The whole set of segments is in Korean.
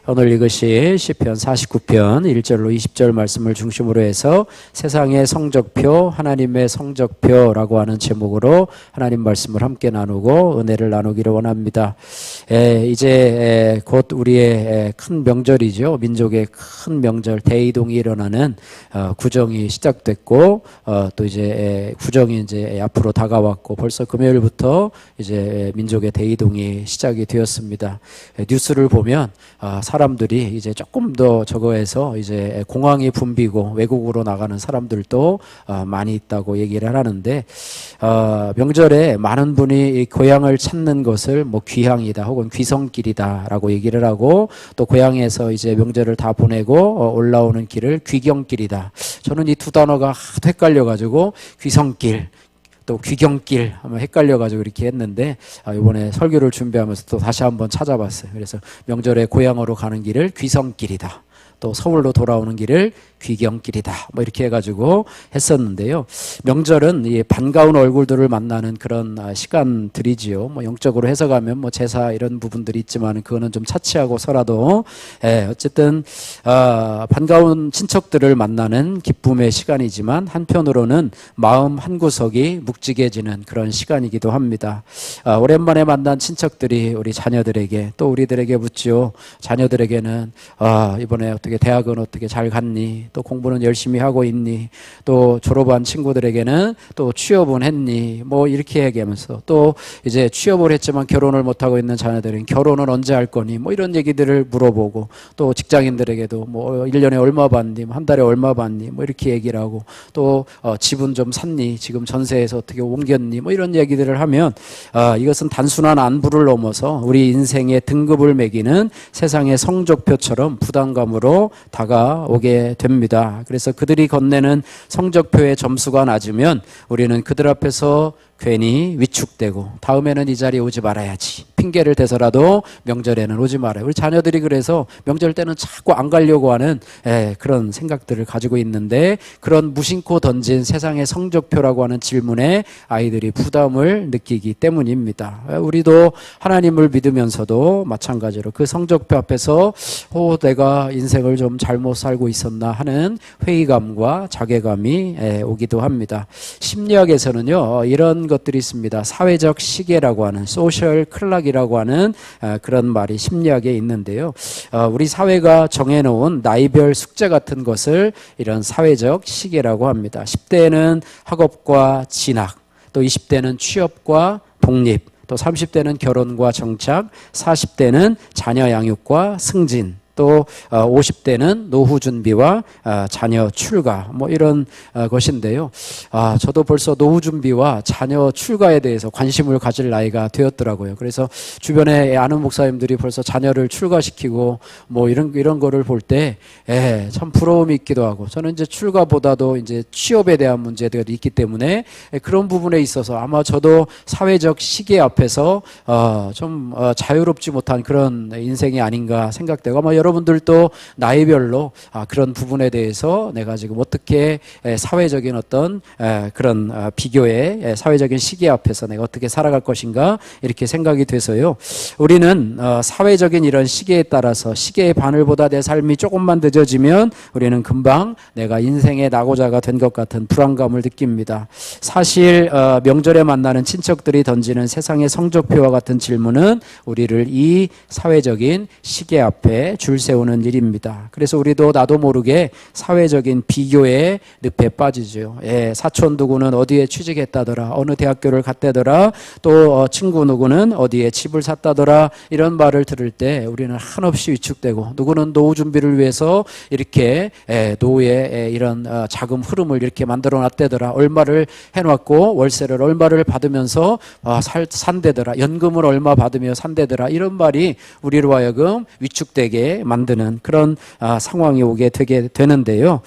오늘 이것이 시편 49편 1절로 20절 말씀을 중심으로 해서 세상의 성적표, 하나님의 성적표라고 하는 제목으로 하나님 말씀을 함께 나누고 은혜를 나누기를 원합니다. 이제 곧 우리의 큰 명절이죠. 민족의 큰 명절 대이동이 일어나는 구정이 시작됐고 또 이제 구정이 이제 앞으로 다가왔고 벌써 금요일부터 이제 민족의 대이동이 시작이 되었습니다. 뉴스를 보면 사람들이 이제 조금 더 저거에서 이제 공항이 붐비고 외국으로 나가는 사람들도 많이 있다고 얘기를 하는데 명절에 많은 분이 고향을 찾는 것을 뭐 귀향이다 혹은 귀성길이다라고 얘기를 하고 또 고향에서 이제 명절을 다 보내고 올라오는 길을 귀경길이다. 저는 이 두 단어가 하도 헷갈려가지고 귀성길 또 귀경길 한번 헷갈려가지고 이렇게 했는데 이번에 설교를 준비하면서 또 다시 한번 찾아봤어요. 그래서 명절에 고향으로 가는 길을 귀성길이다. 또 서울로 돌아오는 길을 귀경길이다. 뭐 이렇게 해가지고 했었는데요. 명절은 이 반가운 얼굴들을 만나는 그런 시간들이지요. 뭐 영적으로 해석하면 뭐 제사 이런 부분들이 있지만 그거는 좀 차치하고서라도 어쨌든 반가운 친척들을 만나는 기쁨의 시간이지만 한편으로는 마음 한구석이 묵직해지는 그런 시간이기도 합니다. 오랜만에 만난 친척들이 우리 자녀들에게 또 우리들에게 묻죠. 자녀들에게는 이번에 어떻게 대학은 어떻게 잘 갔니? 또 공부는 열심히 하고 있니? 또 졸업한 친구들에게는 또 취업은 했니? 뭐 이렇게 얘기하면서 또 이제 취업을 했지만 결혼을 못하고 있는 자녀들은 결혼은 언제 할 거니? 뭐 이런 얘기들을 물어보고 또 직장인들에게도 뭐 1년에 얼마 받니? 한 달에 얼마 받니? 뭐 이렇게 얘기를 하고 또 집은 좀 샀니? 지금 전세에서 어떻게 옮겼니? 뭐 이런 얘기들을 하면 이것은 단순한 안부를 넘어서 우리 인생의 등급을 매기는 세상의 성적표처럼 부담감으로 다가오게 됩니다. 그래서 그들이 건네는 성적표의 점수가 낮으면 우리는 그들 앞에서 괜히 위축되고 다음에는 이 자리에 오지 말아야지 핑계를 대서라도 명절에는 오지 말아요. 우리 자녀들이 그래서 명절 때는 자꾸 안 가려고 하는 그런 생각들을 가지고 있는데 그런 무심코 던진 세상의 성적표라고 하는 질문에 아이들이 부담을 느끼기 때문입니다. 우리도 하나님을 믿으면서도 마찬가지로 그 성적표 앞에서 내가 인생을 좀 잘못 살고 있었나 하는 회의감과 자괴감이 오기도 합니다. 심리학에서는요 이런 것들이 있습니다. 사회적 시계라고 하는 소셜 클락이라고 하는 그런 말이 심리학에 있는데요. 우리 사회가 정해놓은 나이별 숙제 같은 것을 이런 사회적 시계라고 합니다. 10대는 학업과 진학, 또 20대는 취업과 독립, 또 30대는 결혼과 정착, 40대는 자녀 양육과 승진, 또 50대는 노후 준비와 자녀 출가 뭐 이런 것인데요. 저도 벌써 노후 준비와 자녀 출가에 대해서 관심을 가질 나이가 되었더라고요. 그래서 주변에 아는 목사님들이 벌써 자녀를 출가시키고 뭐 이런 거를 볼 때 참 부러움이 있기도 하고 저는 이제 출가보다도 이제 취업에 대한 문제가 있기 때문에 그런 부분에 있어서 아마 저도 사회적 시계 앞에서 좀 자유롭지 못한 그런 인생이 아닌가 생각되고 아마 여러분들도 나이별로 그런 부분에 대해서 내가 지금 어떻게 사회적인 어떤 그런 비교의 사회적인 시계 앞에서 내가 어떻게 살아갈 것인가 이렇게 생각이 돼서요. 우리는 사회적인 이런 시계에 따라서 시계의 바늘보다 내 삶이 조금만 늦어지면 우리는 금방 내가 인생의 낙오자가 된 것 같은 불안감을 느낍니다. 사실 명절에 만나는 친척들이 던지는 세상의 성적표와 같은 질문은 우리를 이 사회적인 시계 앞에 줄 세우는 일입니다. 그래서 우리도 나도 모르게 사회적인 비교의 늪에 빠지죠. 사촌 누구는 어디에 취직했다더라, 어느 대학교를 갔다더라, 또 친구 누구는 어디에 집을 샀다더라 이런 말을 들을 때 우리는 한없이 위축되고 누구는 노후 준비를 위해서 이렇게 노후의 이런 자금 흐름을 이렇게 만들어 놨다더라, 얼마를 해놨고 월세를 얼마를 받으면서 산대더라, 연금을 얼마 받으며 산대더라 이런 말이 우리로 하여금 위축되게 만드는 그런 상황이 오게 되게 되는데요.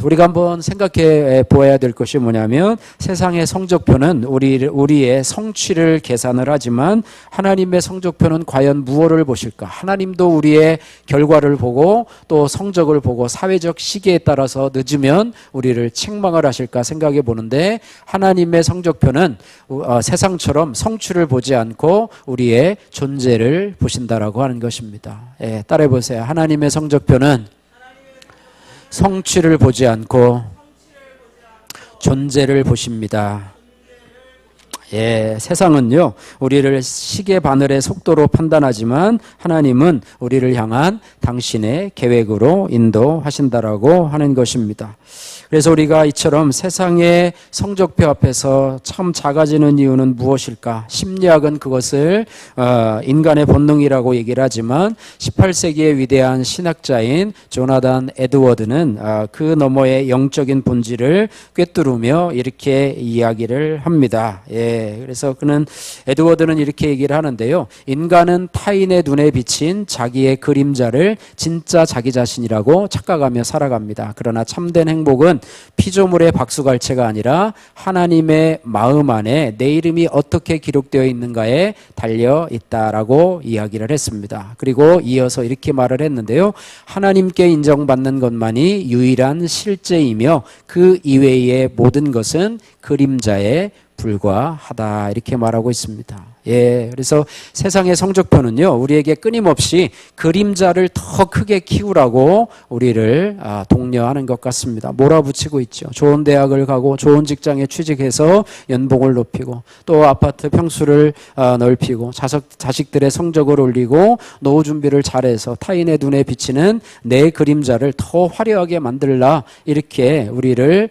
우리가 한번 생각해 보아야 될 것이 뭐냐면 세상의 성적표는 우리의 성취를 계산을 하지만 하나님의 성적표는 과연 무엇을 보실까? 하나님도 우리의 결과를 보고 또 성적을 보고 사회적 시기에 따라서 늦으면 우리를 책망을 하실까 생각해 보는데 하나님의 성적표는 세상처럼 성취를 보지 않고 우리의 존재를 보신다라고 하는 것입니다. 따라해 보세요. 하나님의 성적표는 성취를 보지 않고 존재를 보십니다. 예, 세상은요, 우리를 시계 바늘의 속도로 판단하지만 하나님은 우리를 향한 당신의 계획으로 인도하신다라고 하는 것입니다. 그래서 우리가 이처럼 세상의 성적표 앞에서 참 작아지는 이유는 무엇일까? 심리학은 그것을 인간의 본능이라고 얘기를 하지만 18세기의 위대한 신학자인 조나단 에드워드는 그 너머의 영적인 본질을 꿰뚫으며 이렇게 이야기를 합니다. 예, 그래서 에드워드는 이렇게 얘기를 하는데요. 인간은 타인의 눈에 비친 자기의 그림자를 진짜 자기 자신이라고 착각하며 살아갑니다. 그러나 참된 행복은 피조물의 박수갈채가 아니라 하나님의 마음 안에 내 이름이 어떻게 기록되어 있는가에 달려 있다라고 이야기를 했습니다. 그리고 이어서 이렇게 말을 했는데요. 하나님께 인정받는 것만이 유일한 실제이며 그 이외의 모든 것은 그림자에 불과하다 이렇게 말하고 있습니다. 예, 그래서 세상의 성적표는요, 우리에게 끊임없이 그림자를 더 크게 키우라고 우리를 독려하는 것 같습니다. 몰아붙이고 있죠. 좋은 대학을 가고 좋은 직장에 취직해서 연봉을 높이고 또 아파트 평수를 넓히고 자식들의 성적을 올리고 노후 준비를 잘해서 타인의 눈에 비치는 내 그림자를 더 화려하게 만들라 이렇게 우리를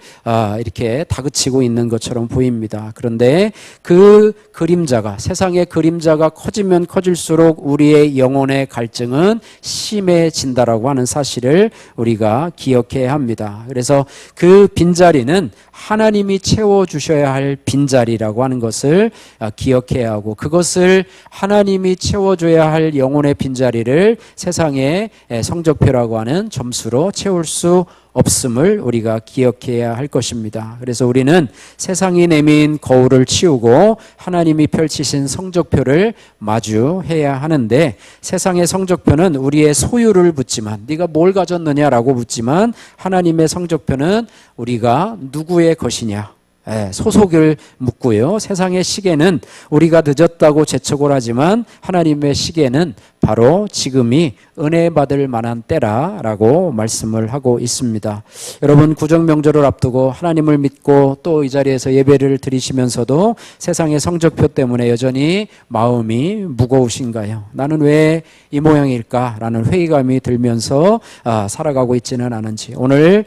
이렇게 다그치고 있는 것처럼 보입니다. 그런데 그 그림자가 세상의 그림자가 커지면 커질수록 우리의 영혼의 갈증은 심해진다라고 하는 사실을 우리가 기억해야 합니다. 그래서 그 빈자리는 하나님이 채워주셔야 할 빈자리라고 하는 것을 기억해야 하고 그것을 하나님이 채워줘야 할 영혼의 빈자리를 세상의 성적표라고 하는 점수로 채울 수 없음을 우리가 기억해야 할 것입니다. 그래서 우리는 세상이 내민 거울을 치우고 하나님이 펼치신 성적표를 마주해야 하는데 세상의 성적표는 우리의 소유를 묻지만 네가 뭘 가졌느냐라고 묻지만 하나님의 성적표는 우리가 누구의 것이냐 소속을 묻고요. 세상의 시계는 우리가 늦었다고 재촉을 하지만 하나님의 시계는 바로 지금이 은혜 받을 만한 때라라고 말씀을 하고 있습니다. 여러분 구정명절을 앞두고 하나님을 믿고 또 이 자리에서 예배를 드리시면서도 세상의 성적표 때문에 여전히 마음이 무거우신가요? 나는 왜 이 모양일까? 라는 회의감이 들면서 살아가고 있지는 않은지 오늘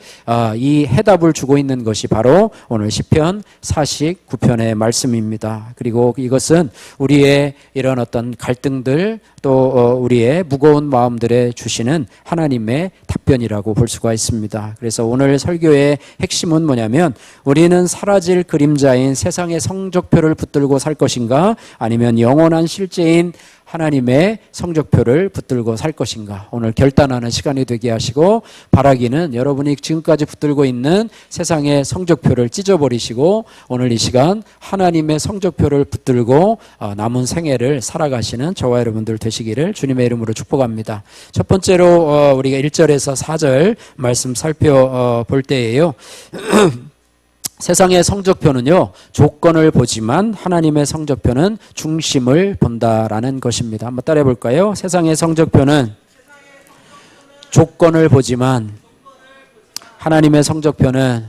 이 해답을 주고 있는 것이 바로 오늘 시편 49편의 말씀입니다. 그리고 이것은 우리의 이런 어떤 갈등들 또 우리의 무거운 마음들에 주시는 하나님의 답변이라고 볼 수가 있습니다. 그래서 오늘 설교의 핵심은 뭐냐면 우리는 사라질 그림자인 세상의 성적표를 붙들고 살 것인가 아니면 영원한 실제인 하나님의 성적표를 붙들고 살 것인가 오늘 결단하는 시간이 되게 하시고 바라기는 여러분이 지금까지 붙들고 있는 세상의 성적표를 찢어버리시고 오늘 이 시간 하나님의 성적표를 붙들고 남은 생애를 살아가시는 저와 여러분들 되시기를 주님의 이름으로 축복합니다. 첫 번째로 우리가 1절에서 4절 말씀 살펴볼 때예요. 세상의 성적표는요, 조건을 보지만 하나님의 성적표는 중심을 본다라는 것입니다. 한번 따라해 볼까요? 세상의 성적표는 조건을 보지만 하나님의 성적표는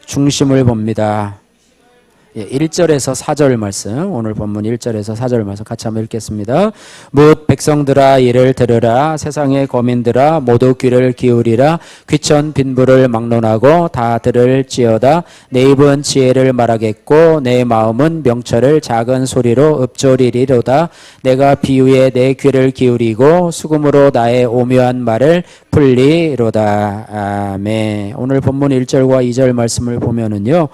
중심을 봅니다. 1절에서 4절 말씀, 오늘 본문 1절에서 4절 말씀 같이 한번 읽겠습니다. 뭇 백성들아 이를 들으라. 세상의 거민들아 모두 귀를 기울이라. 귀천 빈부를 막론하고 다 들을지어다. 내 입은 지혜를 말하겠고 내 마음은 명철을 작은 소리로 읊조리리로다. 내가 비유에 내 귀를 기울이고 수금으로 나의 오묘한 말을 풀리로다. 아멘. 오늘 본문 1절과 2절 말씀을 보면은요,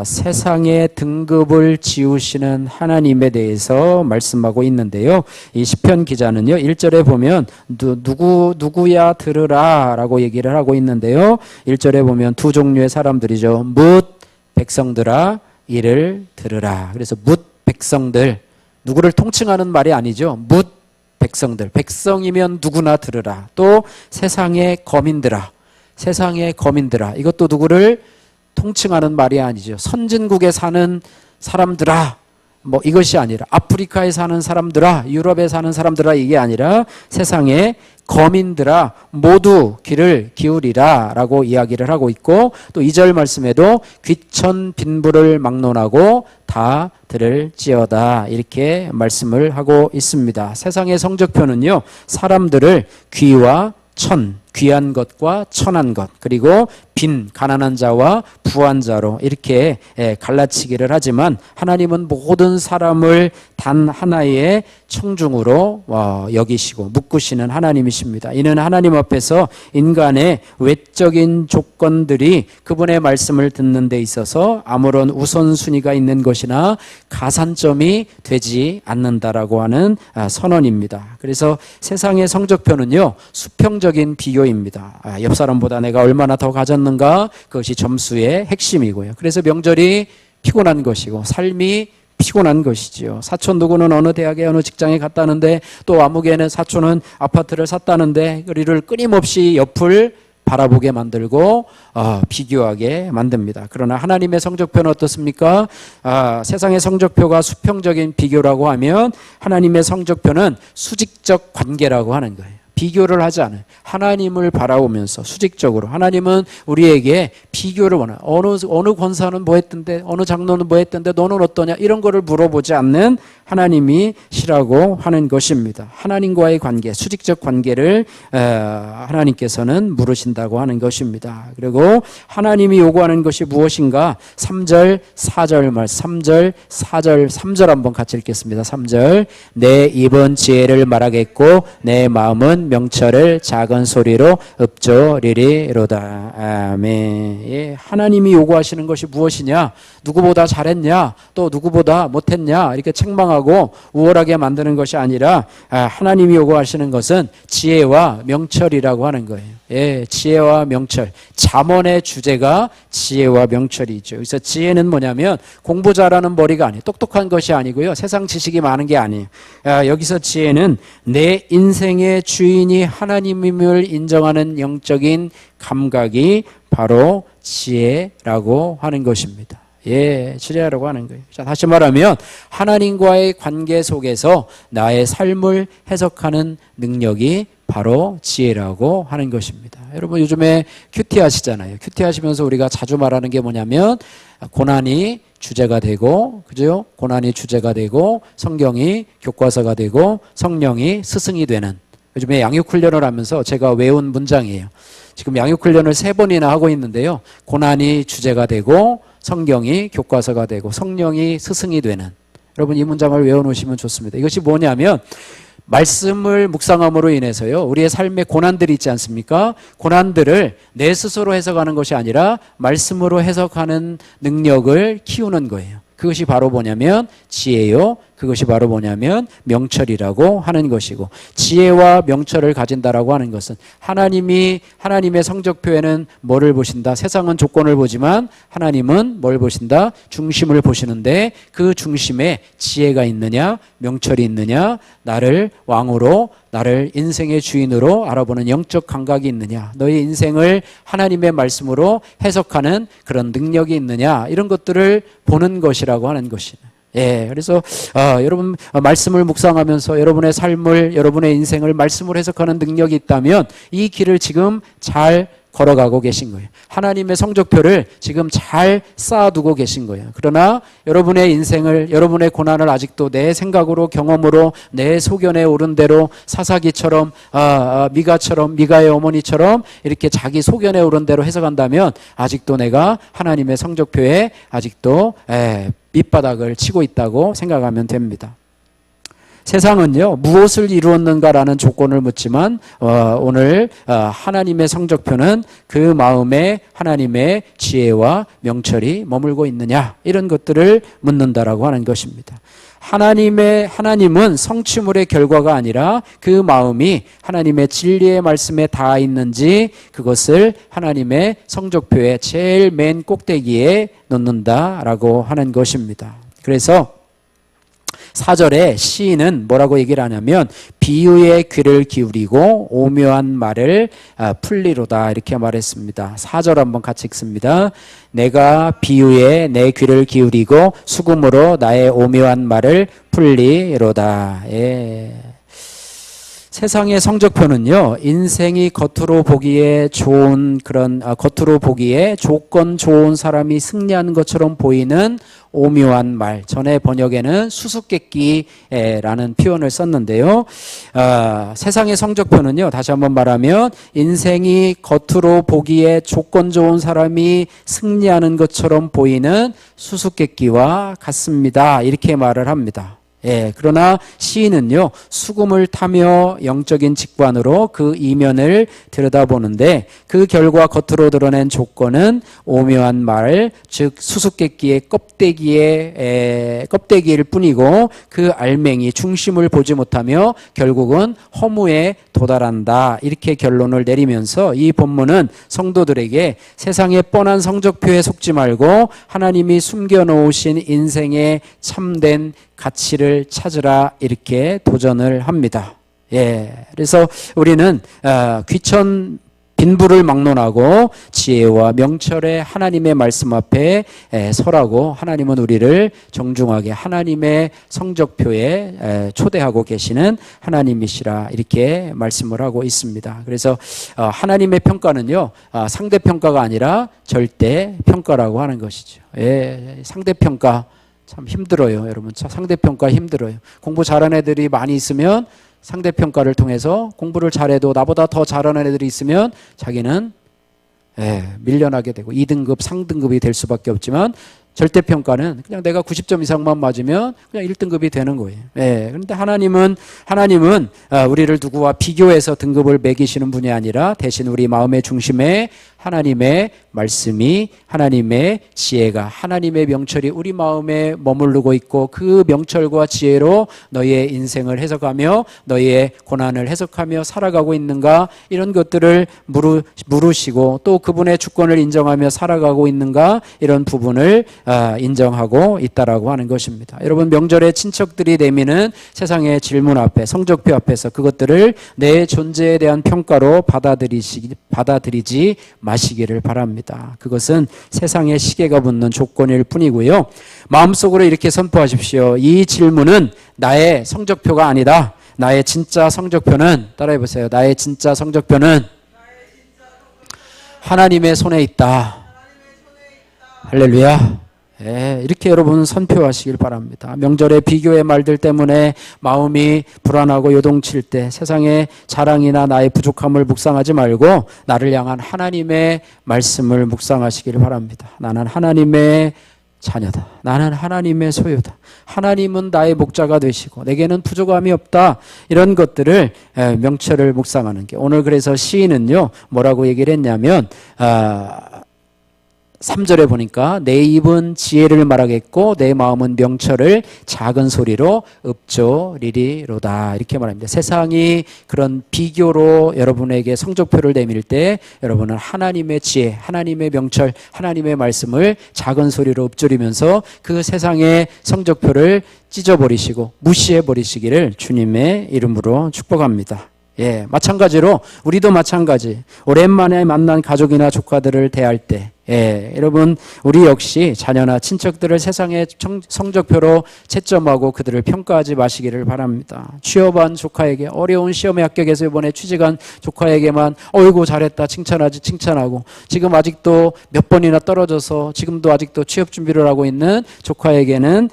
세상의 등급을 지우시는 하나님에 대해서 말씀하고 있는데요. 이 시편 기자는요, 1절에 보면 누구야 들으라 라고 얘기를 하고 있는데요. 1절에 보면 두 종류의 사람들이죠. 뭇 백성들아 이를 들으라. 그래서 뭇 백성들, 누구를 통칭하는 말이 아니죠. 뭇 백성들, 백성이면 누구나 들으라. 또 세상의 거민들아, 세상의 거민들아, 이것도 누구를 통칭하는 말이 아니죠. 선진국에 사는 사람들아, 뭐 이것이 아니라 아프리카에 사는 사람들아, 유럽에 사는 사람들아, 이게 아니라 세상의 거민들아 모두 귀를 기울이라 라고 이야기를 하고 있고, 또 2절 말씀에도 귀천 빈부를 막론하고 다 들을지어다 이렇게 말씀을 하고 있습니다. 세상의 성적표는요, 사람들을 귀와 천, 귀한 것과 천한 것, 그리고 빈, 가난한 자와 부한 자로 이렇게 갈라치기를 하지만, 하나님은 모든 사람을 단 하나의 청중으로 여기시고 묶으시는 하나님이십니다. 이는 하나님 앞에서 인간의 외적인 조건들이 그분의 말씀을 듣는 데 있어서 아무런 우선순위가 있는 것이나 가산점이 되지 않는다라고 하는 선언입니다. 그래서 세상의 성적표는요, 수평적인 비교입니다. 옆 사람보다 내가 얼마나 더 가졌는가, 그것이 점수의 핵심이고요. 그래서 명절이 피곤한 것이고 삶이 피곤한 것이지요. 사촌 누구는 어느 대학에 어느 직장에 갔다는데, 또 아무개는 사촌은 아파트를 샀다는데 우리를 끊임없이 옆을 바라보게 만들고 비교하게 만듭니다. 그러나 하나님의 성적표는 어떻습니까? 세상의 성적표가 수평적인 비교라고 하면, 하나님의 성적표는 수직적 관계라고 하는 거예요. 비교를 하지 않아요. 하나님을 바라보면서 수직적으로. 하나님은 우리에게 비교를 원해요. 어느 권사는 뭐 했던데, 어느 장로는 뭐 했던데 너는 어떠냐, 이런 거를 물어보지 않는 하나님이시라고 하는 것입니다. 하나님과의 관계, 수직적 관계를 하나님께서는 물으신다고 하는 것입니다. 그리고 하나님이 요구하는 것이 무엇인가? 3절 4절 말씀, 3절 4절 3절 한번 같이 읽겠습니다. 3절, 내 입은 지혜를 말하겠고 내 마음은 명철을 작은 소리로 읊조리리로다. 아멘. 예, 하나님이 요구하시는 것이 무엇이냐? 누구보다 잘했냐? 또 누구보다 못했냐? 이렇게 책망하고 우월하게 만드는 것이 아니라, 하나님이 요구하시는 것은 지혜와 명철이라고 하는 거예요. 예, 지혜와 명철. 잠언의 주제가 지혜와 명철이죠. 그래서 지혜는 뭐냐면 공부 잘하는 머리가 아니에요. 똑똑한 것이 아니고요. 세상 지식이 많은 게 아니에요. 여기서 지혜는 내 인생의 주인이 하나님임을 인정하는 영적인 감각이 바로 지혜라고 하는 것입니다. 예, 지혜라고 하는 거예요. 자, 다시 말하면 하나님과의 관계 속에서 나의 삶을 해석하는 능력이 바로 지혜라고 하는 것입니다. 여러분 요즘에 큐티 하시잖아요. 큐티 하시면서 우리가 자주 말하는 게 뭐냐면, 고난이 주제가 되고, 그죠? 고난이 주제가 되고, 성경이 교과서가 되고, 성령이 스승이 되는, 요즘에 양육훈련을 하면서 제가 외운 문장이에요. 지금 양육훈련을 3번이나 하고 있는데요. 고난이 주제가 되고, 성경이 교과서가 되고, 성령이 스승이 되는. 여러분 이 문장을 외워놓으시면 좋습니다. 이것이 뭐냐면, 말씀을 묵상함으로 인해서요, 우리의 삶에 고난들이 있지 않습니까? 고난들을 내 스스로 해석하는 것이 아니라 말씀으로 해석하는 능력을 키우는 거예요. 그것이 바로 뭐냐면 지혜요. 그것이 바로 뭐냐면 명철이라고 하는 것이고, 지혜와 명철을 가진다라고 하는 것은 하나님의 성적표에는 뭐를 보신다? 세상은 조건을 보지만 하나님은 뭘 보신다? 중심을 보시는데, 그 중심에 지혜가 있느냐, 명철이 있느냐, 나를 왕으로, 나를 인생의 주인으로 알아보는 영적 감각이 있느냐, 너의 인생을 하나님의 말씀으로 해석하는 그런 능력이 있느냐, 이런 것들을 보는 것이라고 하는 것이다. 예, 그래서 여러분 말씀을 묵상하면서 여러분의 삶을, 여러분의 인생을 말씀으로 해석하는 능력이 있다면 이 길을 지금 잘 걸어가고 계신 거예요. 하나님의 성적표를 지금 잘 쌓아두고 계신 거예요. 그러나 여러분의 인생을, 여러분의 고난을 아직도 내 생각으로, 경험으로, 내 소견에 오른 대로, 사사기처럼, 미가의 어머니처럼 이렇게 자기 소견에 오른 대로 해석한다면 아직도 내가 하나님의 성적표에 아직도 밑바닥을 치고 있다고 생각하면 됩니다. 세상은요, 무엇을 이루었는가라는 조건을 묻지만 오늘 하나님의 성적표는 그 마음에 하나님의 지혜와 명철이 머물고 있느냐, 이런 것들을 묻는다라고 하는 것입니다. 하나님은 성취물의 결과가 아니라 그 마음이 하나님의 진리의 말씀에 닿아 있는지, 그것을 하나님의 성적표의 제일 맨 꼭대기에 놓는다라고 하는 것입니다. 그래서 4절에 시인은 뭐라고 얘기를 하냐면 비유의 귀를 기울이고 오묘한 말을 풀리로다 이렇게 말했습니다. 4절 한번 같이 읽습니다. 내가 비유에 내 귀를 기울이고 수금으로 나의 오묘한 말을 풀리로다. 예. 세상의 성적표는요, 인생이 겉으로 보기에 좋은 겉으로 보기에 조건 좋은 사람이 승리하는 것처럼 보이는 오묘한 말, 전에 번역에는 수수께끼라는 표현을 썼는데요. 세상의 성적표는요, 다시 한번 말하면 인생이 겉으로 보기에 조건 좋은 사람이 승리하는 것처럼 보이는 수수께끼와 같습니다. 이렇게 말을 합니다. 예, 그러나 시인은요, 수금을 타며 영적인 직관으로 그 이면을 들여다보는데 그 결과 겉으로 드러낸 조건은 오묘한 말, 즉 수수께끼의 껍데기일 뿐이고 그 알맹이 중심을 보지 못하며 결국은 허무에 도달한다. 이렇게 결론을 내리면서 이 본문은 성도들에게 세상의 뻔한 성적표에 속지 말고 하나님이 숨겨놓으신 인생의 참된 가치를 찾으라 이렇게 도전을 합니다. 예, 그래서 우리는 귀천 빈부를 막론하고 지혜와 명철의 하나님의 말씀 앞에 서라고 하나님은 우리를 정중하게 하나님의 성적표에 초대하고 계시는 하나님이시라 이렇게 말씀을 하고 있습니다. 그래서 하나님의 평가는요, 상대평가가 아니라 절대평가라고 하는 것이죠. 예, 상대평가 참 힘들어요, 여러분. 상대평가 힘들어요. 공부 잘하는 애들이 많이 있으면 상대평가를 통해서 공부를 잘해도 나보다 더 잘하는 애들이 있으면 자기는 밀려나게 되고 2등급, 상등급이 될 수밖에 없지만 절대평가는 그냥 내가 90점 이상만 맞으면 그냥 1등급이 되는 거예요. 예. 그런데 하나님은 우리를 누구와 비교해서 등급을 매기시는 분이 아니라 대신 우리 마음의 중심에 하나님의 말씀이, 하나님의 지혜가, 하나님의 명철이 우리 마음에 머무르고 있고 그 명철과 지혜로 너희의 인생을 해석하며 너희의 고난을 해석하며 살아가고 있는가, 이런 것들을 물으시고 또 그분의 주권을 인정하며 살아가고 있는가, 이런 부분을 인정하고 있다라고 하는 것입니다. 여러분, 명절에 친척들이 내미는 세상의 질문 앞에, 성적표 앞에서 그것들을 내 존재에 대한 평가로 받아들이지 마시기를 바랍니다. 그것은 세상의 시계가 붙는 조건일 뿐이고요. 마음속으로 이렇게 선포하십시오. 이 질문은 나의 성적표가 아니다. 나의 진짜 성적표는, 따라해 보세요. 나의 진짜 성적표는 하나님의 손에 있다. 할렐루야. 예, 이렇게 여러분 선표하시길 바랍니다. 명절에 비교의 말들 때문에 마음이 불안하고 요동칠 때 세상의 자랑이나 나의 부족함을 묵상하지 말고 나를 향한 하나님의 말씀을 묵상하시길 바랍니다. 나는 하나님의 자녀다. 나는 하나님의 소유다. 하나님은 나의 목자가 되시고 내게는 부족함이 없다. 이런 것들을 명철을 묵상하는 게, 오늘 그래서 시인은요 뭐라고 얘기를 했냐면 3절에 보니까 내 입은 지혜를 말하겠고 내 마음은 명철을 작은 소리로 읊조리리로다, 이렇게 말합니다. 세상이 그런 비교로 여러분에게 성적표를 내밀 때 여러분은 하나님의 지혜, 하나님의 명철, 하나님의 말씀을 작은 소리로 읊조리면서 그 세상의 성적표를 찢어버리시고 무시해버리시기를 주님의 이름으로 축복합니다. 예, 마찬가지로 우리도 마찬가지, 오랜만에 만난 가족이나 조카들을 대할 때 여러분, 우리 역시 자녀나 친척들을 세상의 성적표로 채점하고 그들을 평가하지 마시기를 바랍니다. 취업한 조카에게, 어려운 시험에 합격해서 이번에 취직한 조카에게만 어이구 잘했다 칭찬하고, 지금 아직도 몇 번이나 떨어져서 지금도 아직도 취업 준비를 하고 있는 조카에게는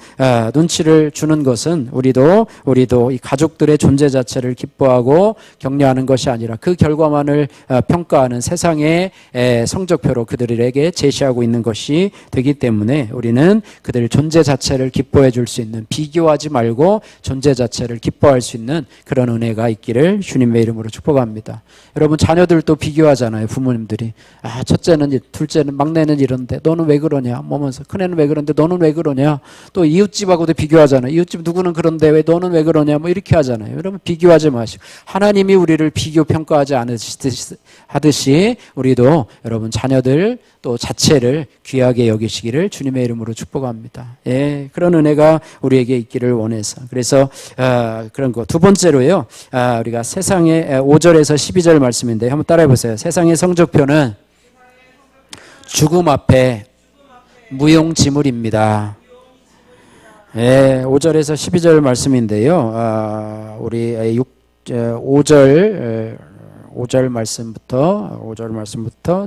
눈치를 주는 것은 우리도 이 가족들의 존재 자체를 기뻐하고 격려하는 것이 아니라 그 결과만을 평가하는 세상의 성적표로 그들에게 제시하고 있는 것이 되기 때문에 우리는 그들 존재 자체를 기뻐해 줄 수 있는, 비교하지 말고 존재 자체를 기뻐할 수 있는 그런 은혜가 있기를 주님의 이름으로 축복합니다. 여러분, 자녀들도 비교하잖아요. 부모님들이 첫째는, 둘째는, 막내는 이런데 너는 왜 그러냐, 뭐면서 큰애는 왜 그런데 너는 왜 그러냐, 또 이웃집하고도 비교하잖아요. 이웃집 누구는 그런데 왜 너는 왜 그러냐, 뭐 이렇게 하잖아요. 여러분, 비교하지 마시고 하나님이 우리를 비교 평가하지 하듯이 우리도 여러분 자녀들 또 자체를 귀하게 여기시기를 주님의 이름으로 축복합니다. 예, 그런 은혜가 우리에게 있기를 원해서. 그래서 그런 거. 두 번째로요. 우리가 세상의 5절에서 12절 말씀인데 한번 따라해 보세요. 세상의 성적표는 죽음 앞에 무용지물입니다. 예, 5절에서 12절 말씀인데요. 우리 5절 말씀부터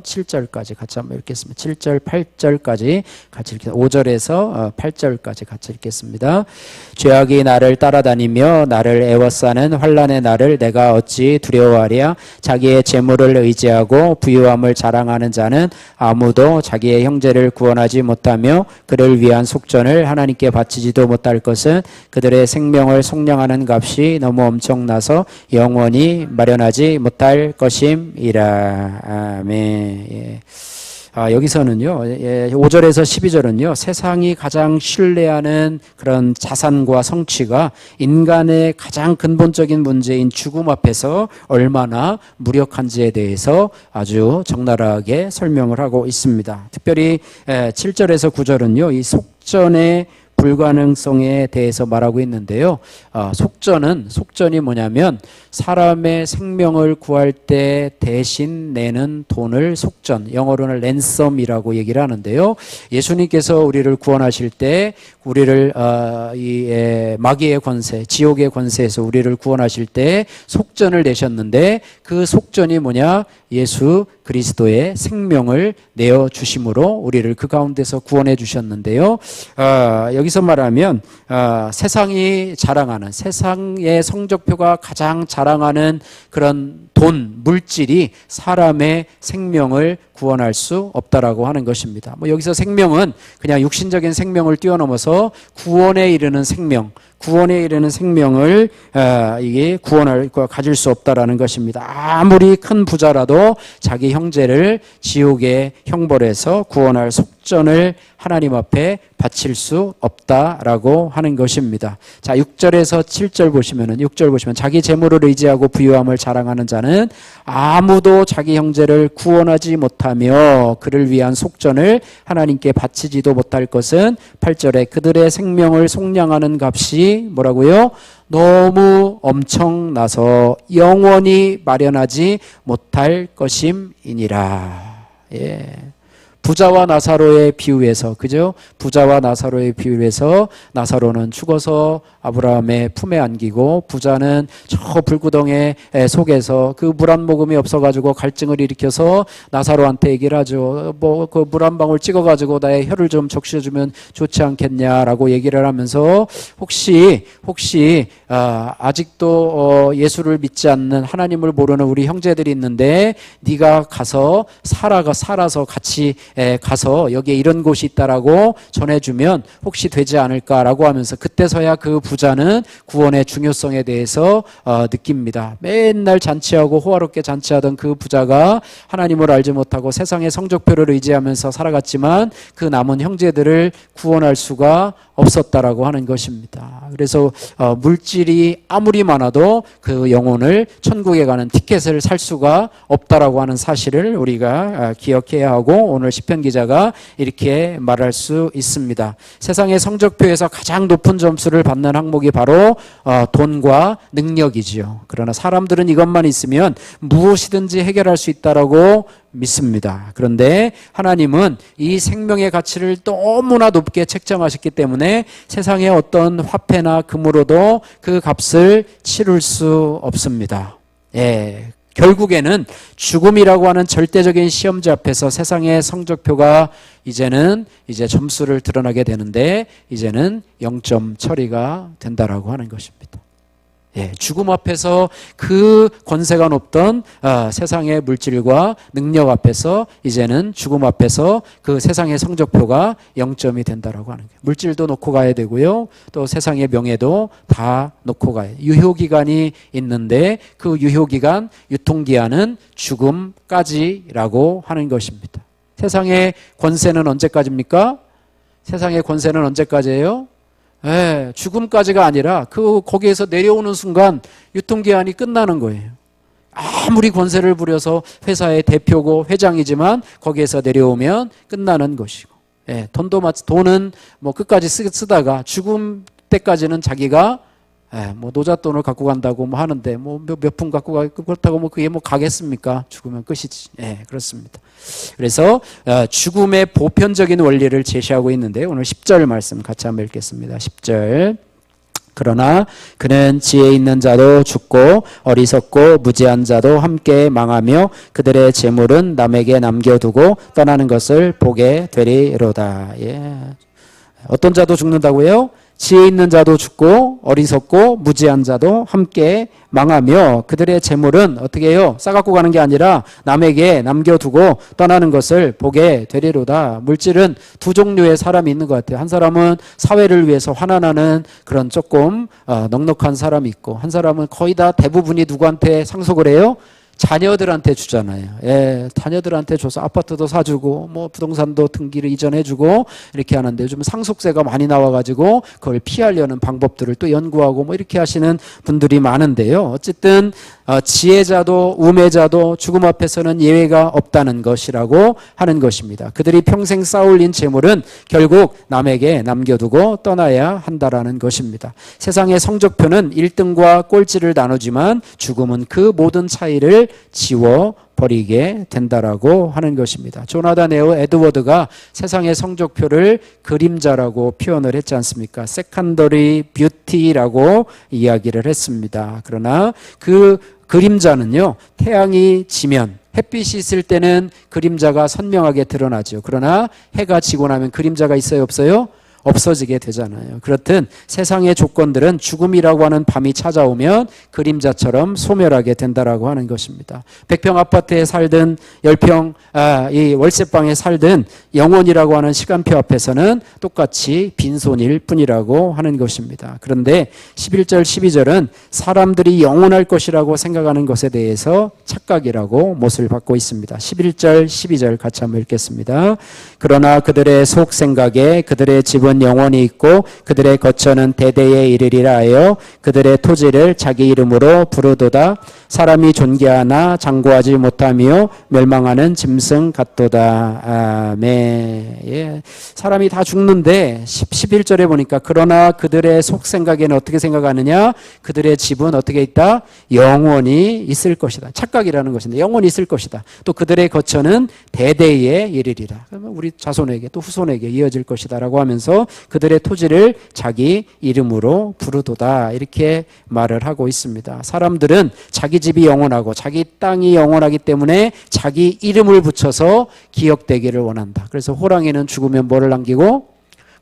7절까지 같이 한번 읽겠습니다. 7절, 8절까지 같이 읽겠습니다. 5절에서 8절까지 같이 읽겠습니다. 죄악이 나를 따라다니며 나를 애워싸는 환난의 날을 내가 어찌 두려워하랴. 자기의 재물을 의지하고 부유함을 자랑하는 자는 아무도 자기의 형제를 구원하지 못하며 그를 위한 속전을 하나님께 바치지도 못할 것은 그들의 생명을 속량하는 값이 너무 엄청나서 영원히 마련하지 못할 것임이라. 아멘. 예. 여기서는요, 5절에서 12절은요, 세상이 가장 신뢰하는 그런 자산과 성취가 인간의 가장 근본적인 문제인 죽음 앞에서 얼마나 무력한지에 대해서 아주 적나라하게 설명을 하고 있습니다. 특별히 7절에서 9절은요, 이 속전의 불가능성에 대해서 말하고 있는데요. 속전이 뭐냐면 사람의 생명을 구할 때 대신 내는 돈을 속전, 영어로는 랜섬이라고 얘기를 하는데요. 예수님께서 우리를 구원하실 때 우리를 이 마귀의 권세, 지옥의 권세에서 우리를 구원하실 때 속전을 내셨는데 그 속전이 뭐냐? 예수 그리스도의 생명을 내어 주심으로 우리를 그 가운데서 구원해 주셨는데요. 여기서 말하면 세상이 자랑하는, 세상의 성적표가 가장 자랑하는 그런 돈, 물질이 사람의 생명을 구원할 수 없다라고 하는 것입니다. 여기서 생명은 그냥 육신적인 생명을 뛰어넘어서 구원에 이르는 생명, 구원에 이르는 생명을 이게 구원할 가질 수 없다라는 것입니다. 아무리 큰 부자라도 자기 형제를 지옥의 형벌에서 구원할 속전을 하나님 앞에 바칠 수 없다라고 하는 것입니다. 자, 6절에서 7절 보시면은 6절 보시면 자기 재물을 의지하고 부유함을 자랑하는 자는 아무도 자기 형제를 구원하지 못하며 그를 위한 속전을 하나님께 바치지도 못할 것은 8절에 그들의 생명을 속량하는 값이 뭐라고요? 너무 엄청나서 영원히 마련하지 못할 것임이니라. 예. 부자와 나사로의 비유에서, 그죠? 부자와 나사로의 비유에서 나사로는 죽어서 아브라함의 품에 안기고 부자는 저 불구덩이 속에서 그 물 한 모금이 없어가지고 갈증을 일으켜서 나사로한테 얘기를 하죠. 그 물 한 방울 찍어가지고 나의 혀를 좀 적셔주면 좋지 않겠냐라고 얘기를 하면서 혹시 아직도 예수를 믿지 않는 하나님을 모르는 우리 형제들이 있는데 네가 가서 살아서 같이 가서 여기에 이런 곳이 있다라고 전해주면 혹시 되지 않을까라고 하면서 그때서야 그 부자는 구원의 중요성에 대해서 느낍니다. 맨날 잔치하고 호화롭게 잔치하던 그 부자가 하나님을 알지 못하고 세상의 성적표를 의지하면서 살아갔지만 그 남은 형제들을 구원할 수가 없었다라고 하는 것입니다. 그래서 물질이 아무리 많아도 그 영혼을 천국에 가는 티켓을 살 수가 없다라고 하는 사실을 우리가 기억해야 하고 오늘 시편 기자가 이렇게 말할 수 있습니다. 세상의 성적표에서 가장 높은 점수를 받는 항목이 바로 돈과 능력이지요. 그러나 사람들은 이것만 있으면 무엇이든지 해결할 수 있다라고 믿습니다. 그런데 하나님은 이 생명의 가치를 너무나 높게 책정하셨기 때문에 세상의 어떤 화폐나 금으로도 그 값을 치룰 수 없습니다. 예. 결국에는 죽음이라고 하는 절대적인 시험지 앞에서 세상의 성적표가 이제 점수를 드러나게 되는데 이제는 0점 처리가 된다라고 하는 것입니다. 예, 죽음 앞에서 그 권세가 높던 세상의 물질과 능력 앞에서 이제는 죽음 앞에서 그 세상의 성적표가 0점이 된다라고 하는 거예요. 물질도 놓고 가야 되고요. 또 세상의 명예도 다 놓고 가야 돼요. 유효기간이 있는데 그 유효기간, 유통기한은 죽음까지라고 하는 것입니다. 세상의 권세는 언제까지입니까? 세상의 권세는 언제까지예요? 죽음까지가 아니라 거기에서 내려오는 순간 유통기한이 끝나는 거예요. 아무리 권세를 부려서 회사의 대표고 회장이지만 거기에서 내려오면 끝나는 것이고, 예, 돈은 뭐 끝까지 쓰다가 죽음 때까지는 자기가 뭐 노잣돈을 갖고 간다고 뭐 하는데 뭐 몇 푼 갖고 그렇다고 뭐 그게 뭐 가겠습니까? 죽으면 끝이지. 예, 그렇습니다. 그래서 죽음의 보편적인 원리를 제시하고 있는데 오늘 10절 말씀 같이 한번 읽겠습니다. 10절. 그러나 그는 지혜 있는 자도 죽고 어리석고 무지한 자도 함께 망하며 그들의 재물은 남에게 남겨두고 떠나는 것을 보게 되리로다. 예. 어떤 자도 죽는다고요? 지혜 있는 자도 죽고 어리석고 무지한 자도 함께 망하며 그들의 재물은 어떻게 해요? 싸갖고 가는 게 아니라 남에게 남겨두고 떠나는 것을 보게 되리로다. 물질은 두 종류의 사람이 있는 것 같아요. 한 사람은 사회를 위해서 환원하는 그런 조금 넉넉한 사람이 있고, 한 사람은 거의 다 대부분이 누구한테 상속을 해요? 자녀들한테 주잖아요. 예, 자녀들한테 줘서 아파트도 사주고 뭐 부동산도 등기를 이전해주고 이렇게 하는데, 요즘 상속세가 많이 나와가지고 그걸 피하려는 방법들을 또 연구하고 뭐 이렇게 하시는 분들이 많은데요. 어쨌든 지혜자도 우매자도 죽음 앞에서는 예외가 없다는 것이라고 하는 것입니다. 그들이 평생 쌓아올린 재물은 결국 남에게 남겨두고 떠나야 한다라는 것입니다. 세상의 성적표는 1등과 꼴찌를 나누지만 죽음은 그 모든 차이를 지워버리게 된다라고 하는 것입니다. 조나단 에드워드가 세상의 성적표를 그림자라고 표현을 했지 않습니까? 세컨더리 뷰티라고 이야기를 했습니다. 그러나 그 그림자는요, 태양이 지면, 햇빛이 있을 때는 그림자가 선명하게 드러나죠. 그러나 해가 지고 나면 그림자가 있어요, 없어요? 없어지게 되잖아요. 그렇듯 세상의 조건들은 죽음이라고 하는 밤이 찾아오면 그림자처럼 소멸하게 된다라고 하는 것입니다. 100평 아파트에 살든 10평 이 월세방에 살든 영원이라고 하는 시간표 앞에서는 똑같이 빈손일 뿐이라고 하는 것입니다. 그런데 11절 12절은 사람들이 영원할 것이라고 생각하는 것에 대해서 착각이라고 못을 받고 있습니다. 11절 12절 같이 한번 읽겠습니다. 그러나 그들의 속 생각에 그들의 집은 영원히 있고 그들의 거처는 대대에 이르리라 하여 그들의 토지를 자기 이름으로 부르도다. 사람이 존귀하나 장구하지 못하며 멸망하는 짐승 같도다. 아멘. 예. 사람이 다 죽는데 11절에 보니까 그러나 그들의 속 생각에는 어떻게 생각하느냐? 그들의 집은 어떻게 있다? 영원히 있을 것이다. 착각이라는 것인데 영원히 있을 것이다. 또 그들의 거처는 대대에 이르리라. 그러면 우리 자손에게 또 후손에게 이어질 것이다 라고 하면서 그들의 토지를 자기 이름으로 부르도다, 이렇게 말을 하고 있습니다. 사람들은 자기 집이 영원하고 자기 땅이 영원하기 때문에 자기 이름을 붙여서 기억되기를 원한다. 그래서 호랑이는 죽으면 뭐를 남기고?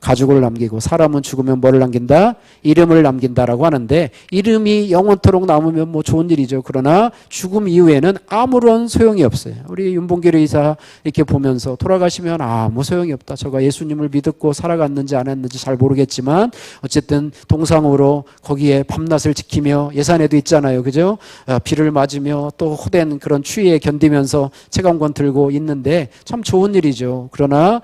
가죽을 남기고, 사람은 죽으면 뭐를 남긴다? 이름을 남긴다라고 하는데, 이름이 영원토록 남으면 뭐 좋은 일이죠. 그러나 죽음 이후에는 아무런 소용이 없어요. 우리 윤봉길 의사 이렇게 보면서 돌아가시면 아무 소용이 없다. 저가 예수님을 믿고 살아갔는지 안 했는지 잘 모르겠지만 어쨌든 동상으로 거기에 밤낮을 지키며, 예산에도 있잖아요. 그죠? 비를 맞으며 또 호된 그런 추위에 견디면서 체감권 들고 있는데 참 좋은 일이죠. 그러나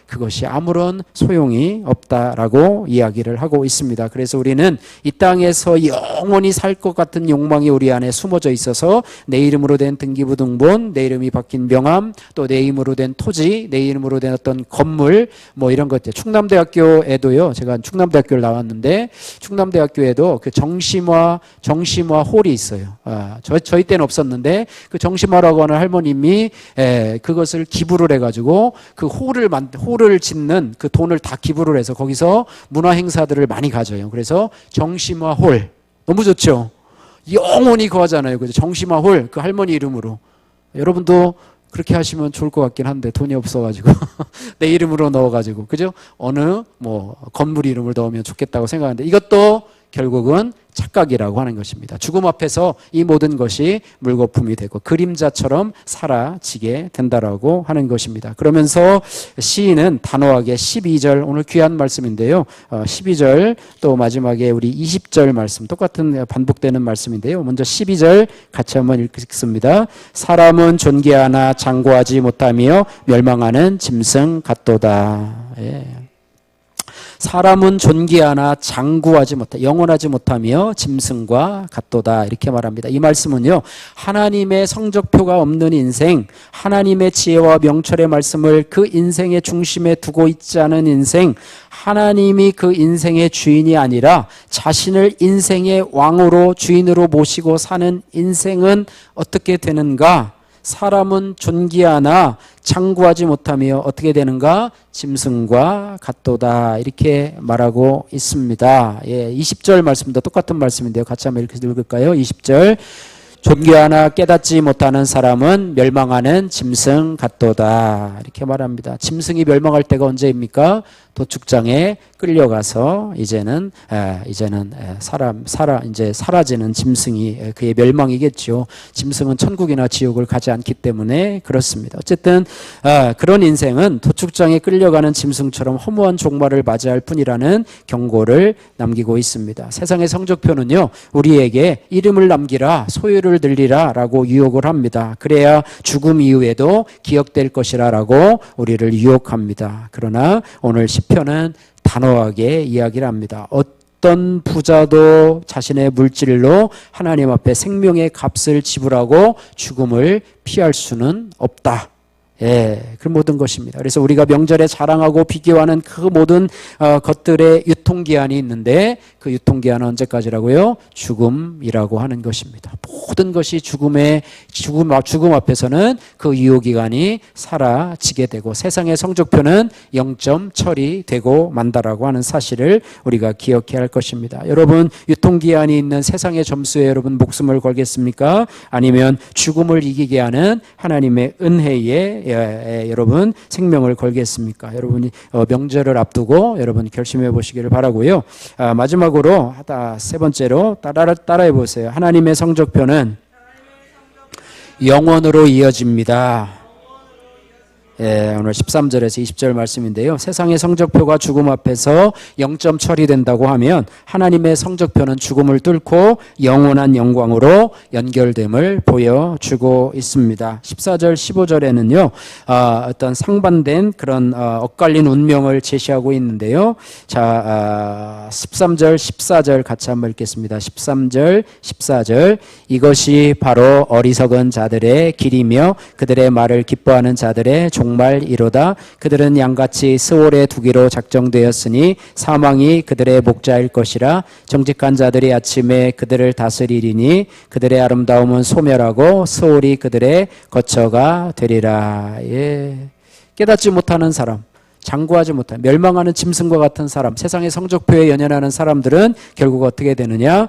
그것이 아무런 소용이 없다라고 이야기를 하고 있습니다. 그래서 우리는 이 땅에서 영원히 살 것 같은 욕망이 우리 안에 숨어져 있어서 내 이름으로 된 등기부등본, 내 이름이 박힌 명함, 또 내 이름으로 된 토지, 내 이름으로 된 어떤 건물, 뭐 이런 것들. 충남대학교에도요, 제가 충남대학교를 나왔는데 충남대학교에도 그 정심화 홀이 있어요. 저희 때는 없었는데 그 정심화라고 하는 할머님이 그것을 기부를 해가지고 그 홀을 짓는 그 돈을 다 기부를 해서 거기서 문화 행사들을 많이 가져요. 그래서 정심화 홀 너무 좋죠. 영원히 거하잖아요. 그죠? 정심화 홀, 그 할머니 이름으로. 여러분도 그렇게 하시면 좋을 것 같긴 한데 돈이 없어가지고 내 이름으로 넣어가지고, 그죠? 어느 뭐 건물 이름을 넣으면 좋겠다고 생각하는데 이것도 결국은 착각이라고 하는 것입니다. 죽음 앞에서 이 모든 것이 물거품이 되고 그림자처럼 사라지게 된다라고 하는 것입니다. 그러면서 시인은 단호하게 12절, 오늘 귀한 말씀인데요. 12절 또 마지막에 우리 20절 말씀, 똑같은 반복되는 말씀인데요. 먼저 12절 같이 한번 읽습니다. 사람은 존귀하나 장구하지 못하며 멸망하는 짐승 같도다. 예. 사람은 존귀하나 장구하지 못하, 영원하지 못하며 짐승과 같도다. 이렇게 말합니다. 이 말씀은요, 하나님의 성적표가 없는 인생, 하나님의 지혜와 명철의 말씀을 그 인생의 중심에 두고 있지 않은 인생, 하나님이 그 인생의 주인이 아니라 자신을 인생의 왕으로 주인으로 모시고 사는 인생은 어떻게 되는가? 사람은 존귀하나 장구하지 못하며 어떻게 되는가? 짐승과 같도다. 이렇게 말하고 있습니다. 예, 20절 말씀도 똑같은 말씀인데요. 같이 한번 이렇게 읽을까요? 20절. 존귀하나 깨닫지 못하는 사람은 멸망하는 짐승 같도다. 이렇게 말합니다. 짐승이 멸망할 때가 언제입니까? 도축장에 끌려가서 이제는 이제 사라지는 짐승이 그의 멸망이겠죠. 짐승은 천국이나 지옥을 가지 않기 때문에 그렇습니다. 어쨌든 그런 인생은 도축장에 끌려가는 짐승처럼 허무한 종말을 맞이할 뿐이라는 경고를 남기고 있습니다. 세상의 성적표는요, 우리에게 이름을 남기라, 소유를 늘리라 라고 유혹을 합니다. 그래야 죽음 이후에도 기억될 것이라 라고 우리를 유혹합니다. 그러나 오늘 시편은 단호하게 이야기를 합니다. 어떤 부자도 자신의 물질로 하나님 앞에 생명의 값을 지불하고 죽음을 피할 수는 없다. 예, 그 모든 것입니다. 그래서 우리가 명절에 자랑하고 비교하는 그 모든 것들의 유통기한이 있는데 그 유통기한은 언제까지라고요? 죽음이라고 하는 것입니다. 모든 것이 죽음 앞에서는 그 유효기간이 사라지게 되고 세상의 성적표는 0점 처리되고 만다라고 하는 사실을 우리가 기억해야 할 것입니다. 여러분, 유통기한이 있는 세상의 점수에 여러분 목숨을 걸겠습니까? 아니면 죽음을 이기게 하는 하나님의 은혜에 여러분 생명을 걸겠습니까? 여러분이 명절을 앞두고 여러분 결심해 보시기를 바라고요. 마지막으로 세 번째로 따라해 보세요. 하나님의 성적표는 영원으로 이어집니다. 예, 오늘 13절에서 20절 말씀인데요. 세상의 성적표가 죽음 앞에서 0점 처리된다고 하면 하나님의 성적표는 죽음을 뚫고 영원한 영광으로 연결됨을 보여주고 있습니다. 14절, 15절에는요, 어떤 상반된 그런 엇갈린 운명을 제시하고 있는데요. 자, 13절, 14절 같이 한번 읽겠습니다. 13절, 14절. 이것이 바로 어리석은 자들의 길이며 그들의 말을 기뻐하는 자들의 종말이로다. 그들은 양같이 스올에 두기로 작정되었으니 사망이 그들의 목자일 것이라. 정직한 자들이 아침에 그들을 다스리리니 그들의 아름다움은 소멸하고 스올이 그들의 거처가 되리라. 예. 깨닫지 못하는 사람, 장구하지 못한 멸망하는 짐승과 같은 사람, 세상의 성적표에 연연하는 사람들은 결국 어떻게 되느냐?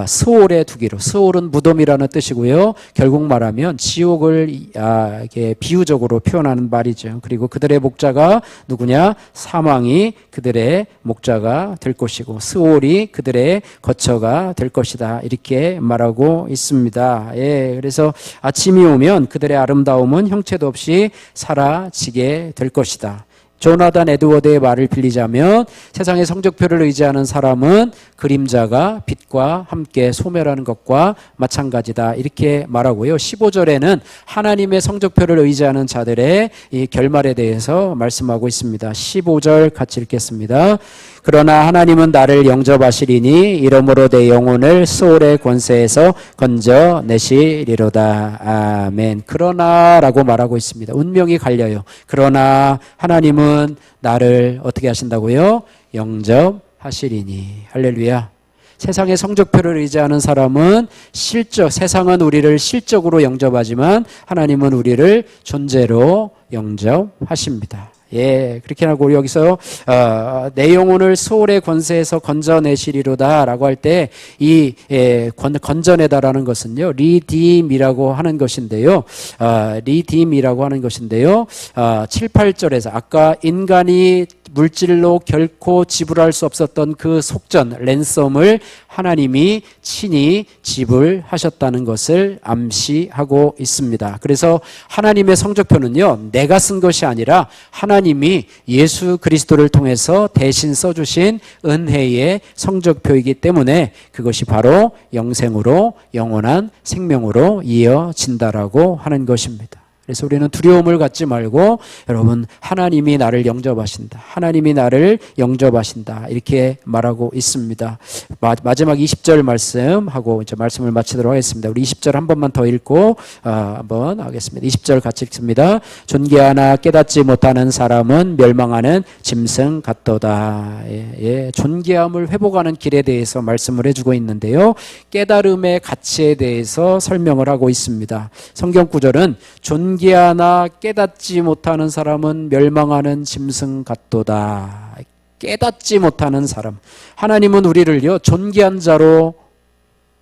스올에 두기로. 스올은 무덤이라는 뜻이고요. 결국 말하면 지옥을 이렇게 비유적으로 표현하는 말이죠. 그리고 그들의 목자가 누구냐? 사망이 그들의 목자가 될 것이고 스올이 그들의 거처가 될 것이다. 이렇게 말하고 있습니다. 예, 그래서 아침이 오면 그들의 아름다움은 형체도 없이 사라지게 될 것이다. 조나단 에드워드의 말을 빌리자면 세상의 성적표를 의지하는 사람은 그림자가 빛과 함께 소멸하는 것과 마찬가지다. 이렇게 말하고요. 15절에는 하나님의 성적표를 의지하는 자들의 이 결말에 대해서 말씀하고 있습니다. 15절 같이 읽겠습니다. 그러나 하나님은 나를 영접하시리니 이러므로 내 영혼을 스올의 권세에서 건져내시리로다. 아멘. 그러나라고 말하고 있습니다. 운명이 갈려요. 그러나 하나님은 나를 어떻게 하신다고요? 영접하시리니. 할렐루야. 세상의 성적표를 의지하는 사람은 세상은 우리를 실적으로 영접하지만 하나님은 우리를 존재로 영접하십니다. 예, 그렇게 하고 여기서 내 영혼을 스올의 권세에서 건져내시리로다 라고 할 때 이 건져내다라는 것은요, 리딤이라고 하는 것인데요. 리딤이라고 하는 것인데요. 7, 8절에서 아까 인간이 물질로 결코 지불할 수 없었던 그 속전, 랜섬을 하나님이 친히 지불하셨다는 것을 암시하고 있습니다. 그래서 하나님의 성적표는요, 내가 쓴 것이 아니라 하나님이 예수 그리스도를 통해서 대신 써주신 은혜의 성적표이기 때문에 그것이 바로 영생으로 영원한 생명으로 이어진다라고 하는 것입니다. 그래서 우리는 두려움을 갖지 말고 여러분 하나님이 나를 영접하신다. 하나님이 나를 영접하신다. 이렇게 말하고 있습니다. 마지막 20절 말씀하고 이제 말씀을 마치도록 하겠습니다. 우리 20절 한 번만 더 읽고 한번 하겠습니다. 20절 같이 읽습니다. 존귀하나 깨닫지 못하는 사람은 멸망하는 짐승 같도다. 예, 존귀함을 회복하는 길에 대해서 말씀을 해주고 있는데요. 깨달음의 가치에 대해서 설명을 하고 있습니다. 성경 구절은 존귀하나 깨닫지 못하는 사람은 멸망하는 짐승 같도다. 깨닫지 못하는 사람. 하나님은 우리를요 존귀한 자로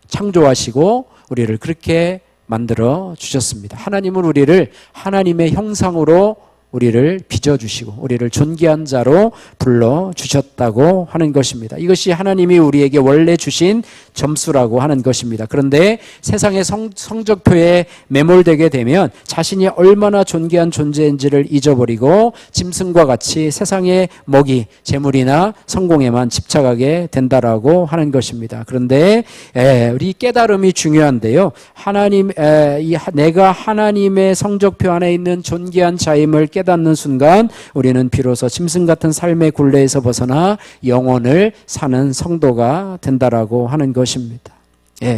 창조하시고 우리를 그렇게 만들어 주셨습니다. 하나님은 우리를 하나님의 형상으로 우리를 빚어주시고 우리를 존귀한 자로 불러주셨다고 하는 것입니다. 이것이 하나님이 우리에게 원래 주신 점수라고 하는 것입니다. 그런데 세상의 성적표에 매몰되게 되면 자신이 얼마나 존귀한 존재인지를 잊어버리고 짐승과 같이 세상의 먹이, 재물이나 성공에만 집착하게 된다라고 하는 것입니다. 그런데 우리 깨달음이 중요한데요. 내가 하나님의 성적표 안에 있는 존귀한 자임을 깨닫는 순간 우리는 비로소 짐승 같은 삶의 굴레에서 벗어나 영혼을 사는 성도가 된다라고 하는 것입니다.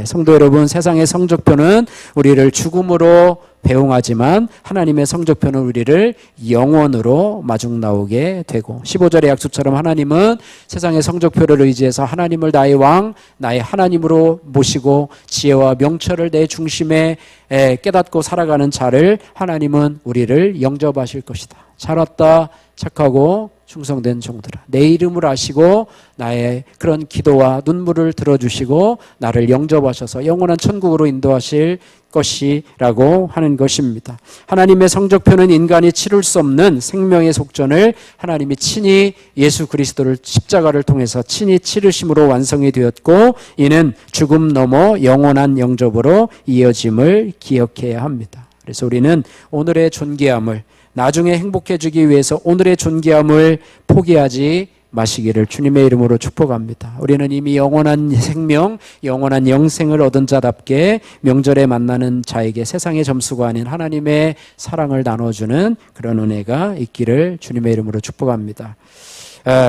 성도 여러분, 세상의 성적표는 우리를 죽음으로 배웅하지만 하나님의 성적표는 우리를 영원으로 마중 나오게 되고 15절의 약속처럼 하나님은 세상의 성적표를 의지해서 하나님을 나의 왕, 나의 하나님으로 모시고 지혜와 명철을 내 중심에 깨닫고 살아가는 자를 하나님은 우리를 영접하실 것이다. 잘 왔다 착하고 충성된 종들아, 내 이름을 아시고 나의 그런 기도와 눈물을 들어주시고 나를 영접하셔서 영원한 천국으로 인도하실 것이라고 하는 것입니다. 하나님의 성적표는 인간이 치룰 수 없는 생명의 속전을 하나님이 친히 예수 그리스도를 십자가를 통해서 친히 치르심으로 완성이 되었고 이는 죽음 넘어 영원한 영접으로 이어짐을 기억해야 합니다. 그래서 우리는 오늘의 존귀함을 나중에 행복해지기 위해서 오늘의 존귀함을 포기하지 마시기를 주님의 이름으로 축복합니다. 우리는 이미 영원한 생명, 영원한 영생을 얻은 자답게 명절에 만나는 자에게 세상의 점수가 아닌 하나님의 사랑을 나눠주는 그런 은혜가 있기를 주님의 이름으로 축복합니다.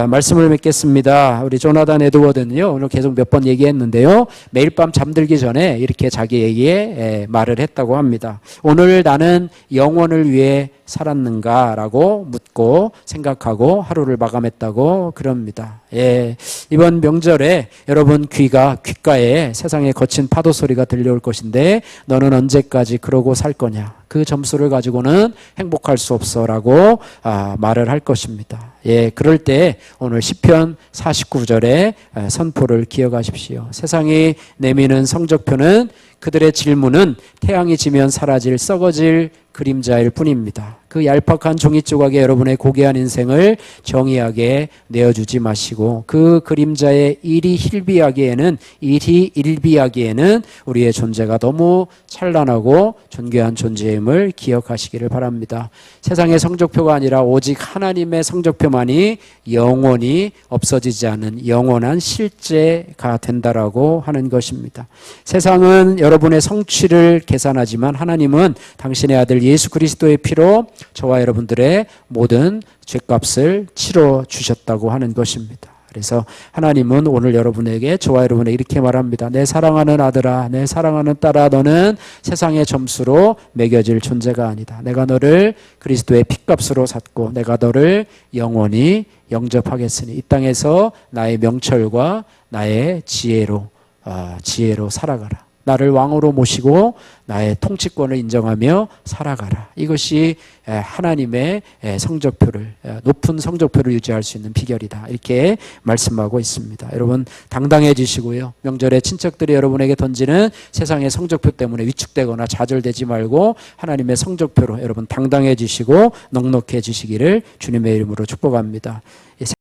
말씀을 맺겠습니다. 우리 조나단 에드워드는요, 오늘 계속 몇 번 얘기했는데요, 매일 밤 잠들기 전에 이렇게 자기에게 말을 했다고 합니다. 오늘 나는 영원을 위해 살았는가라고 묻고 생각하고 하루를 마감했다고 그럽니다. 이번 명절에 여러분 귓가에 세상의 거친 파도 소리가 들려올 것인데 너는 언제까지 그러고 살 거냐? 그 점수를 가지고는 행복할 수 없어라고 말을 할 것입니다. 그럴 때 오늘 시편 49절의 선포를 기억하십시오. 세상이 내미는 성적표는 그들의 질문은 태양이 지면 사라질 썩어질 그림자일 뿐입니다. 그 얄팍한 종이 조각에 여러분의 고귀한 인생을 정의하게 내어주지 마시고 그 그림자의 일이 일비하기에는 우리의 존재가 너무 찬란하고 존귀한 존재임을 기억하시기를 바랍니다. 세상의 성적표가 아니라 오직 하나님의 성적표만이 영원히 없어지지 않는 영원한 실제가 된다라고 하는 것입니다. 세상은 여러분의 성취를 계산하지만 하나님은 당신의 아들 예수 그리스도의 피로 저와 여러분들의 모든 죄값을 치러 주셨다고 하는 것입니다. 그래서 하나님은 오늘 여러분에게, 저와 여러분에게 이렇게 말합니다. 내 사랑하는 아들아, 내 사랑하는 딸아, 너는 세상의 점수로 매겨질 존재가 아니다. 내가 너를 그리스도의 핏값으로 샀고 내가 너를 영원히 영접하겠으니 이 땅에서 나의 명철과 나의 지혜로 살아가라. 나를 왕으로 모시고 나의 통치권을 인정하며 살아가라. 이것이 하나님의 성적표를, 높은 성적표를 유지할 수 있는 비결이다. 이렇게 말씀하고 있습니다. 여러분 당당해지시고요. 명절에 친척들이 여러분에게 던지는 세상의 성적표 때문에 위축되거나 좌절되지 말고 하나님의 성적표로 여러분 당당해지시고 넉넉해지시기를 주님의 이름으로 축복합니다.